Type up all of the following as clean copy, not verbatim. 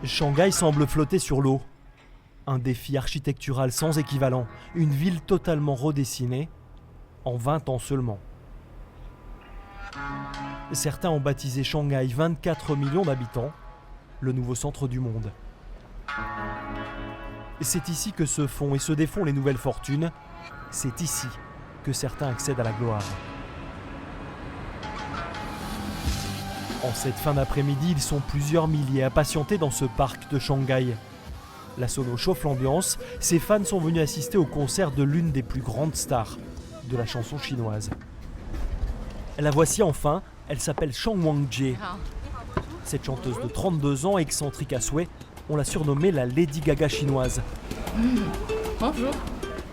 Shanghai semble flotter sur l'eau. Un défi architectural sans équivalent, une ville totalement redessinée en 20 ans seulement. Certains ont baptisé Shanghai 24 millions d'habitants, le nouveau centre du monde. C'est ici que se font et se défont les nouvelles fortunes, c'est ici que certains accèdent à la gloire. En cette fin d'après-midi, ils sont plusieurs milliers à patienter dans ce parc de Shanghai. La sono chauffe l'ambiance, ses fans sont venus assister au concert de l'une des plus grandes stars de la chanson chinoise. La voici enfin, elle s'appelle Shang Wangjie. Cette chanteuse de 32 ans, excentrique à souhait, on l'a surnommée la Lady Gaga chinoise. Bonjour.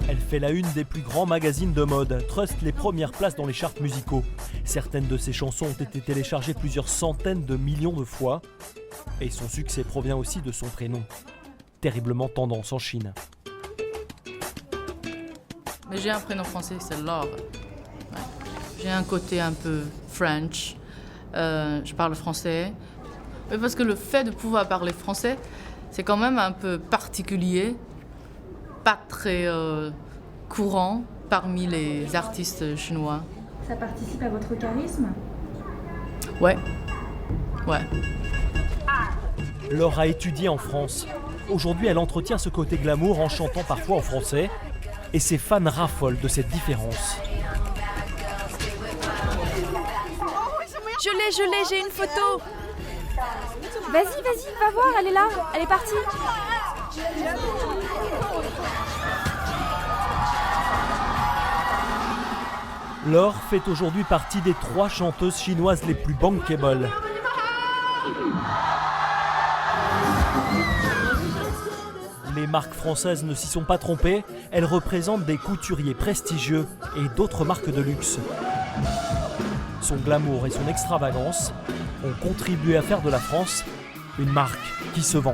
Elle fait la une des plus grands magazines de mode, truste les premières places dans les charts musicaux. Certaines de ses chansons ont été téléchargées plusieurs centaines de millions de fois. Et son succès provient aussi de son prénom, terriblement tendance en Chine. Mais j'ai un prénom français, c'est Laure. Ouais. J'ai un côté un peu French. Je parle français. Mais parce que le fait de pouvoir parler français, c'est quand même un peu particulier. Pas très courant parmi les artistes chinois. Ça participe à votre charisme ? Ouais. Laure a étudié en France. Aujourd'hui, elle entretient ce côté glamour en chantant parfois en français. Et ses fans raffolent de cette différence. Je l'ai, j'ai une photo. Vas-y, va voir, elle est là, elle est partie. Laure fait aujourd'hui partie des 3 chanteuses chinoises les plus bankable. Les marques françaises ne s'y sont pas trompées, elles représentent des couturiers prestigieux et d'autres marques de luxe. Son glamour et son extravagance ont contribué à faire de la France une marque qui se vend.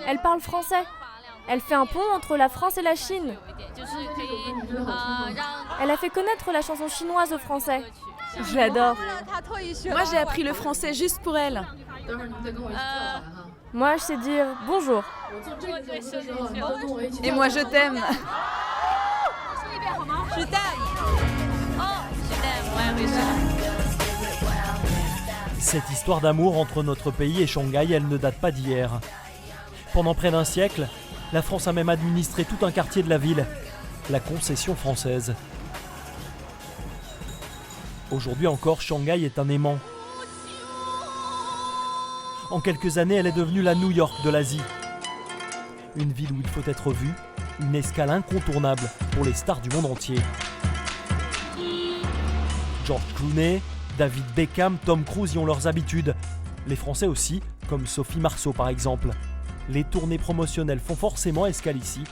Elle parle français. Elle fait un pont entre la France et la Chine. Elle a fait connaître la chanson chinoise aux Français. Je l'adore. Moi, j'ai appris le français juste pour elle. Moi, je sais dire bonjour. Et moi, je t'aime. Cette histoire d'amour entre notre pays et Shanghai, elle ne date pas d'hier. Pendant près d'un siècle, la France a même administré tout un quartier de la ville, la Concession française. Aujourd'hui encore, Shanghai est un aimant. En quelques années, elle est devenue la New York de l'Asie. Une ville où il faut être vu, une escale incontournable pour les stars du monde entier. George Clooney, David Beckham, Tom Cruise y ont leurs habitudes. Les Français aussi, comme Sophie Marceau par exemple. Les tournées promotionnelles font forcément escale ici.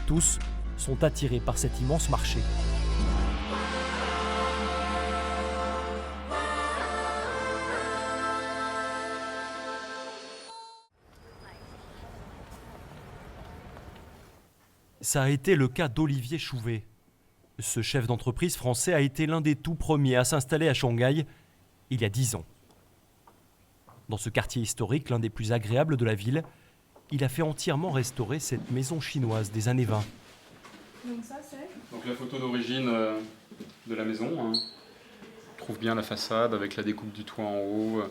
Tous sont attirés par cet immense marché. Ça a été le cas d'Olivier Chouvet. Ce chef d'entreprise français a été l'un des tout premiers à s'installer à Shanghai il y a 10 ans. Dans ce quartier historique, l'un des plus agréables de la ville, il a fait entièrement restaurer cette maison chinoise des années 20. Donc ça, c'est ? Donc la photo d'origine de la maison. On trouve bien la façade avec la découpe du toit en haut.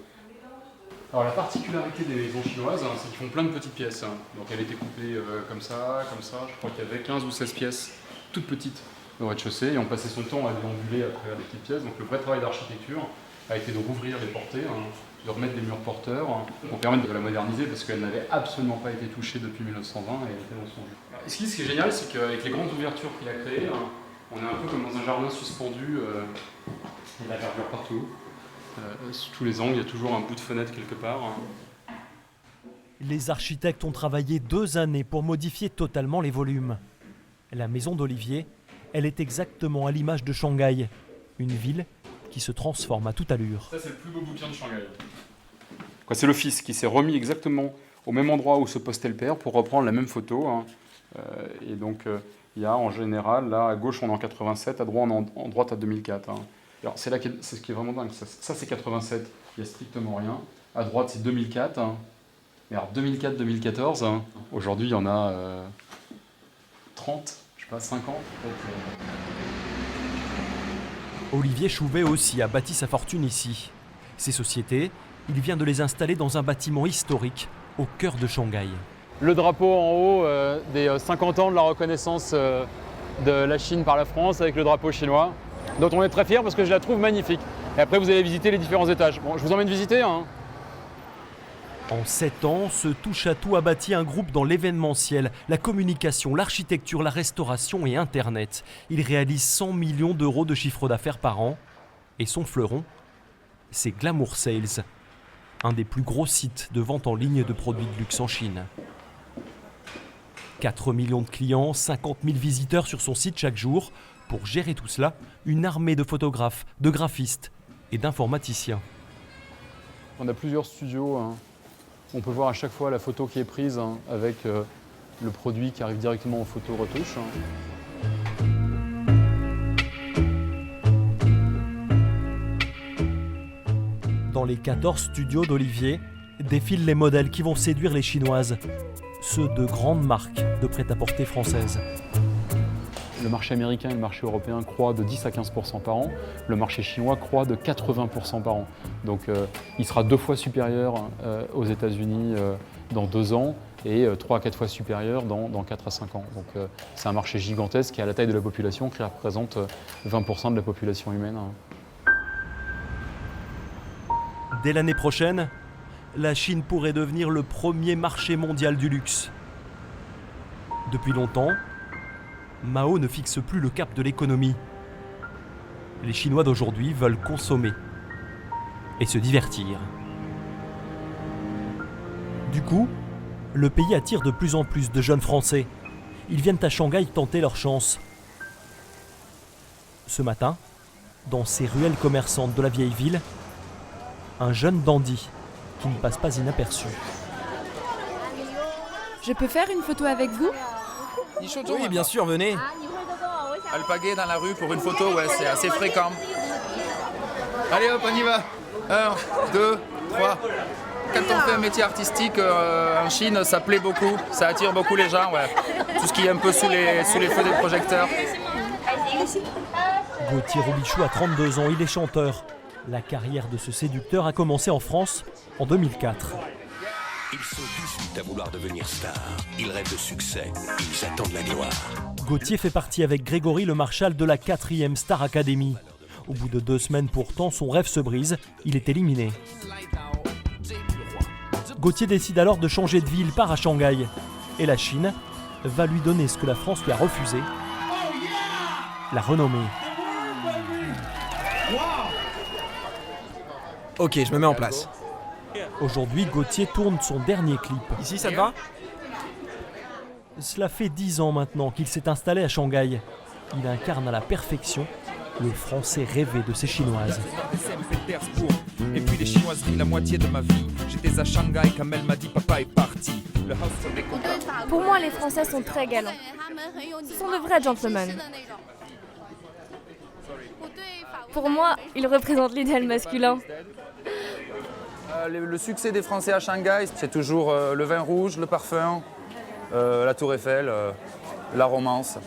Alors la particularité des maisons chinoises, c'est qu'ils font plein de petites pièces. Donc elle était coupée comme ça. Je crois qu'il y avait 15 ou 16 pièces, toutes petites, au rez-de-chaussée. Et on passait son temps à déambuler à travers des petites pièces. Donc le vrai travail d'architecture a été de rouvrir les portées, de remettre des murs porteurs, pour permettre de la moderniser, parce qu'elle n'avait absolument pas été touchée depuis 1920 et elle était dans son jus. Ce qui est génial, c'est qu'avec les grandes ouvertures qu'il a créées, on est un peu comme dans un jardin suspendu. Il y a de la verdure partout. Sous tous les angles, il y a toujours un bout de fenêtre quelque part. Les architectes ont travaillé 2 années pour modifier totalement les volumes. La maison d'Olivier, elle est exactement à l'image de Shanghai, une ville qui se transforme à toute allure. Ça, c'est le plus beau bouquin de Shanghai. C'est le fils qui s'est remis exactement au même endroit où se postait le père pour reprendre la même photo, Et donc, il y a en général, là, à gauche, on est en 87, à droite, on est en droite à 2004. Hein. Alors, c'est ce qui est vraiment dingue. Ça, c'est 87, il n'y a strictement rien. À droite, c'est 2004. Hein. Mais alors, 2004-2014, hein, aujourd'hui, il y en a 30, je sais pas, 50 peut-être. Olivier Chouvet aussi a bâti sa fortune ici. Ces sociétés, il vient de les installer dans un bâtiment historique au cœur de Shanghai. Le drapeau en haut des 50 ans de la reconnaissance de la Chine par la France avec le drapeau chinois, dont on est très fiers parce que je la trouve magnifique. Et après, vous allez visiter les différents étages. Bon, je vous emmène visiter. Hein. En 7 ans, ce touche-à-tout a bâti un groupe dans l'événementiel, la communication, l'architecture, la restauration et Internet. Il réalise 100 millions d'euros de chiffre d'affaires par an. Et son fleuron, c'est Glamour Sales, un des plus gros sites de vente en ligne de produits de luxe en Chine. 4 millions de clients, 50 000 visiteurs sur son site chaque jour. Pour gérer tout cela, une armée de photographes, de graphistes et d'informaticiens. On a plusieurs studios. Hein. On peut voir à chaque fois la photo qui est prise hein, avec le produit qui arrive directement en photo-retouche. Hein. Dans les 14 studios d'Olivier, défilent les modèles qui vont séduire les Chinoises, ceux de grandes marques de prêt-à-porter françaises. Le marché américain et le marché européen croît de 10 à 15% par an. Le marché chinois croît de 80% par an. Donc il sera 2 fois supérieur aux États-Unis dans 2 ans et 3 à 4 fois supérieur dans 4 à 5 ans. Donc c'est un marché gigantesque qui a la taille de la population, qui représente 20% de la population humaine. Dès l'année prochaine, la Chine pourrait devenir le premier marché mondial du luxe. Depuis longtemps, Mao ne fixe plus le cap de l'économie. Les Chinois d'aujourd'hui veulent consommer et se divertir. Du coup, le pays attire de plus en plus de jeunes Français. Ils viennent à Shanghai tenter leur chance. Ce matin, dans ces ruelles commerçantes de la vieille ville, un jeune dandy qui ne passe pas inaperçu. Je peux faire une photo avec vous? Oui, bien sûr, venez. Alpaguer dans la rue pour une photo, ouais, c'est assez fréquent. Allez hop, on y va. 1, 2, 3. Quand on fait un métier artistique en Chine, ça plaît beaucoup, ça attire beaucoup les gens, ouais. Tout ce qui est un peu sous les feux des projecteurs. Gauthier Robichou a 32 ans, il est chanteur. La carrière de ce séducteur a commencé en France en 2004. Ils sont tous à vouloir devenir stars. Ils rêvent de succès. Ils attendent la gloire. Gauthier fait partie avec Grégory Le Marchal de la 4e Star Academy. Au bout de 2 semaines pourtant, son rêve se brise, il est éliminé. Gauthier décide alors de changer de vie, il part à Shanghai. Et la Chine va lui donner ce que la France lui a refusé, la renommée. Ok, je me mets en place. Aujourd'hui, Gauthier tourne son dernier clip. Ici, ça te va? Cela fait 10 ans maintenant qu'il s'est installé à Shanghai. Il incarne à la perfection le français rêvé de ces Chinoises. Et puis les chinoiseries, la moitié de ma vie. J'étais à Shanghai quand elle m'a dit papa est parti. Pour moi, les Français sont très galants. Ce sont de vrais gentlemen. Pour moi, ils représentent l'idéal masculin. Le succès des Français à Shanghai, c'est toujours le vin rouge, le parfum, la Tour Eiffel, la romance.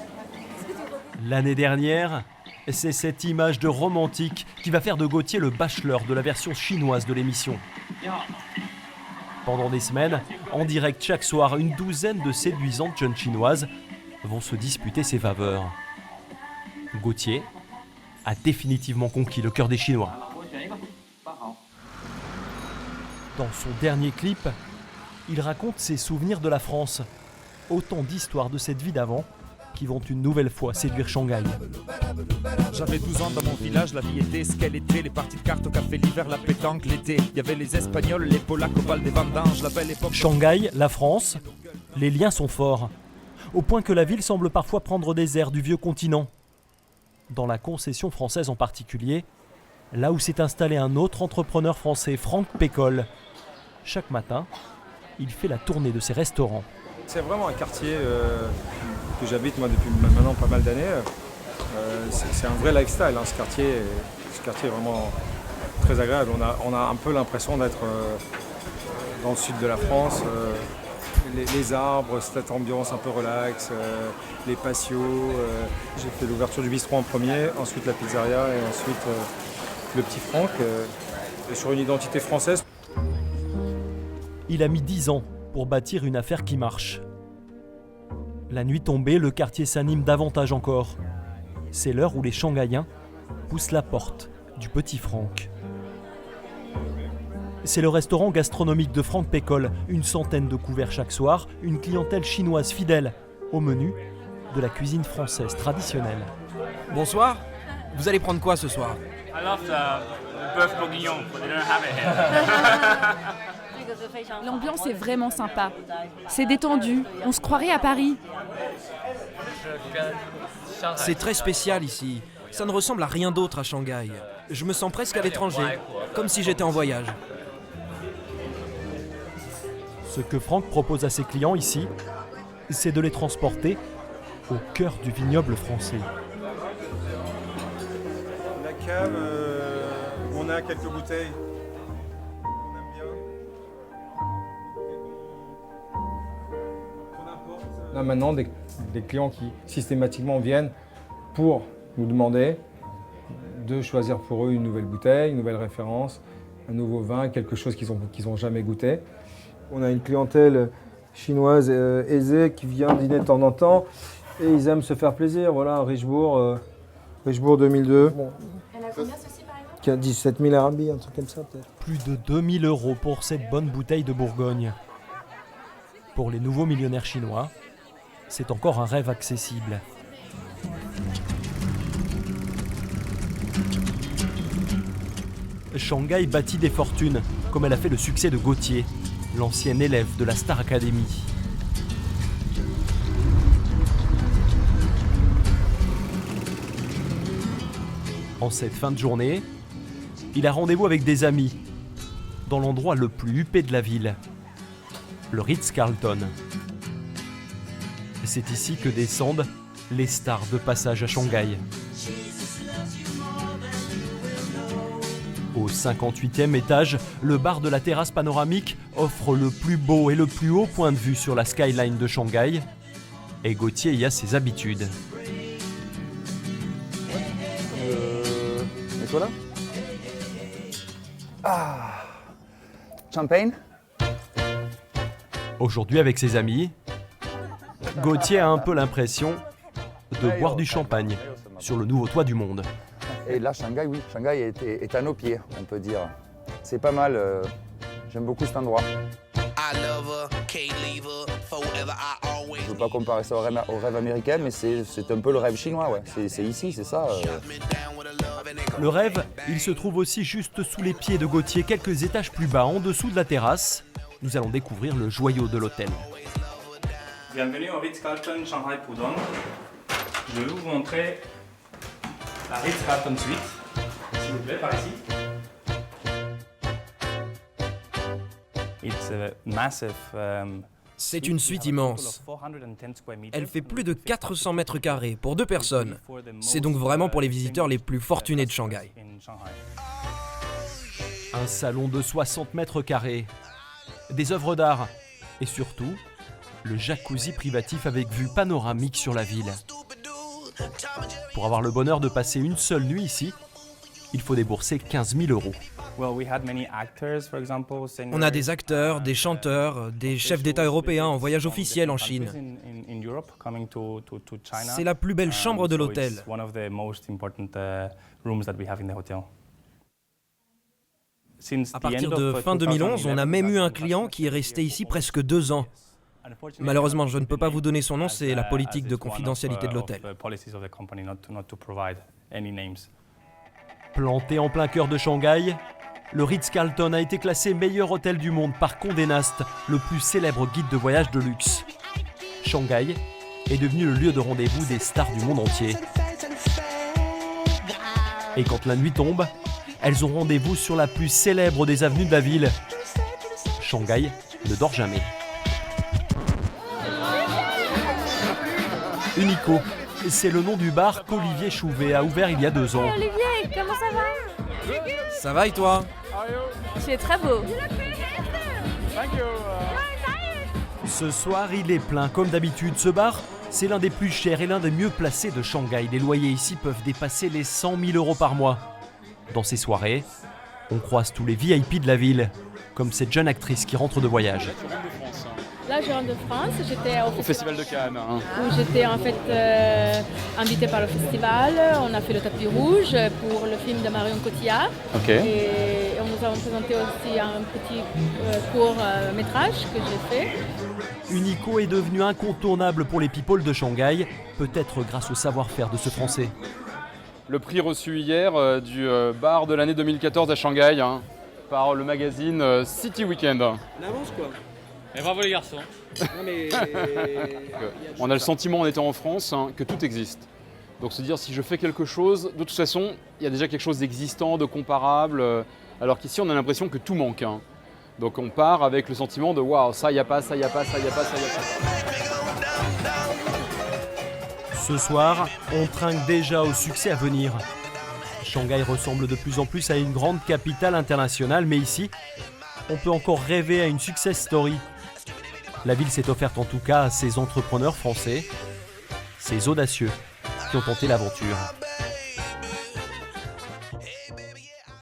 L'année dernière, c'est cette image de romantique qui va faire de Gauthier le bachelor de la version chinoise de l'émission. Pendant des semaines, en direct chaque soir, une douzaine de séduisantes jeunes chinoises vont se disputer ses faveurs. Gauthier a définitivement conquis le cœur des Chinois. Dans son dernier clip, il raconte ses souvenirs de la France. Autant d'histoires de cette vie d'avant qui vont une nouvelle fois séduire Shanghai. J'avais 12 ans dans mon village, la vie était ce qu'elle était. Les parties de cartes au café l'hiver, la pétanque l'été. Il y avait les Espagnols, les Polacs au bal des vendanges, la belle époque. Shanghai, la France, les liens sont forts. Au point que la ville semble parfois prendre des airs du vieux continent. Dans la concession française en particulier, là où s'est installé un autre entrepreneur français, Franck Pécole. Chaque matin, il fait la tournée de ses restaurants. C'est vraiment un quartier que j'habite moi depuis maintenant pas mal d'années. C'est un vrai lifestyle, hein, ce quartier est vraiment très agréable. On a un peu l'impression d'être dans le sud de la France. Les arbres, cette ambiance un peu relax, les patios. J'ai fait l'ouverture du bistrot en premier, ensuite la pizzeria et ensuite le Petit Franck. Sur une identité française. Il a mis 10 ans pour bâtir une affaire qui marche. La nuit tombée, le quartier s'anime davantage encore. C'est l'heure où les Shanghaïens poussent la porte du Petit Franck. C'est le restaurant gastronomique de Franck Pécole, une centaine de couverts chaque soir, une clientèle chinoise fidèle au menu de la cuisine française traditionnelle. Bonsoir, vous allez prendre quoi ce soir? I love the bœuf bourguignon, but they don't have it here. L'ambiance est vraiment sympa. C'est détendu, on se croirait à Paris. C'est très spécial ici. Ça ne ressemble à rien d'autre à Shanghai. Je me sens presque à l'étranger, comme si j'étais en voyage. Ce que Franck propose à ses clients ici, c'est de les transporter au cœur du vignoble français. La cave, on a quelques bouteilles. Là maintenant, des clients qui systématiquement viennent pour nous demander de choisir pour eux une nouvelle bouteille, une nouvelle référence, un nouveau vin, quelque chose qu'ils ont jamais goûté. On a une clientèle chinoise aisée qui vient dîner de temps en temps et ils aiment se faire plaisir. Voilà, Richebourg 2002. Bon. Elle a combien ceci par exemple? Qui a 17 000 RMB, un truc comme ça peut-être. Plus de 2000 € pour cette bonne bouteille de Bourgogne. Pour les nouveaux millionnaires chinois, c'est encore un rêve accessible. Shanghai bâtit des fortunes, comme elle a fait le succès de Gaultier, l'ancien élève de la Star Academy. En cette fin de journée, il a rendez-vous avec des amis, dans l'endroit le plus huppé de la ville, le Ritz-Carlton. C'est ici que descendent les stars de passage à Shanghai. Au 58e étage, le bar de la terrasse panoramique offre le plus beau et le plus haut point de vue sur la skyline de Shanghai. Et Gaultier y a ses habitudes. Et toi là? Ah, champagne? Aujourd'hui, avec ses amis, Gaultier a un peu l'impression de boire du champagne sur le nouveau toit du monde. Et là, Shanghai, oui, Shanghai est à nos pieds, on peut dire. C'est pas mal, j'aime beaucoup cet endroit. Je ne veux pas comparer ça au rêve américain, mais c'est un peu le rêve chinois, ouais. C'est ici, c'est ça. Le rêve, il se trouve aussi juste sous les pieds de Gaultier, quelques étages plus bas, en dessous de la terrasse. Nous allons découvrir le joyau de l'hôtel. Bienvenue au Ritz-Carlton Shanghai Pudong. Je vais vous montrer la Ritz-Carlton Suite. S'il vous plaît, par ici. It's a massive, C'est une suite immense. Elle fait plus de 400 mètres carrés pour 2 personnes. C'est donc vraiment pour les visiteurs les plus fortunés de Shanghai. Un salon de 60 mètres carrés, des œuvres d'art et surtout, le jacuzzi privatif avec vue panoramique sur la ville. Pour avoir le bonheur de passer une seule nuit ici, il faut débourser 15 000 €. On a des acteurs, des chanteurs, des chefs d'État européens en voyage officiel en Chine. C'est la plus belle chambre de l'hôtel. À partir de fin 2011, on a même eu un client qui est resté ici presque 2 ans. Malheureusement, je ne peux pas vous donner son nom, c'est la politique de confidentialité de l'hôtel. Planté en plein cœur de Shanghai, le Ritz-Carlton a été classé meilleur hôtel du monde par Condé Nast, le plus célèbre guide de voyage de luxe. Shanghai est devenu le lieu de rendez-vous des stars du monde entier. Et quand la nuit tombe, elles ont rendez-vous sur la plus célèbre des avenues de la ville. Shanghai ne dort jamais. Unico, c'est le nom du bar qu'Olivier Chouvet a ouvert il y a 2 ans. Hey Olivier, comment ça va? Ça va et toi? Tu es très beau. Ce soir, il est plein comme d'habitude. Ce bar, c'est l'un des plus chers et l'un des mieux placés de Shanghai. Les loyers ici peuvent dépasser les 100 000 € par mois. Dans ces soirées, on croise tous les VIP de la ville, comme cette jeune actrice qui rentre de voyage. Là, je rentre de France, j'étais Au Festival de Cannes. Où j'étais en fait invitée par le festival. On a fait le tapis rouge pour le film de Marion Cotillard. Okay. Et on nous a présenté aussi un petit court métrage que j'ai fait. Unico est devenu incontournable pour les people de Shanghai, peut-être grâce au savoir-faire de ce Français. Le prix reçu hier du bar de l'année 2014 à Shanghai par le magazine City Weekend. On avance quoi. Et bravo les garçons. Non, mais... On a le sentiment en étant en France que tout existe. Donc se dire si je fais quelque chose, de toute façon, il y a déjà quelque chose d'existant, de comparable, alors qu'ici on a l'impression que tout manque. Donc on part avec le sentiment de waouh, ça y a pas, ça y a pas, ça y a pas, ça y a pas. Ce soir, on trinque déjà au succès à venir. Shanghai ressemble de plus en plus à une grande capitale internationale, mais ici, on peut encore rêver à une success story. La ville s'est offerte en tout cas à ces entrepreneurs français, ces audacieux qui ont tenté l'aventure.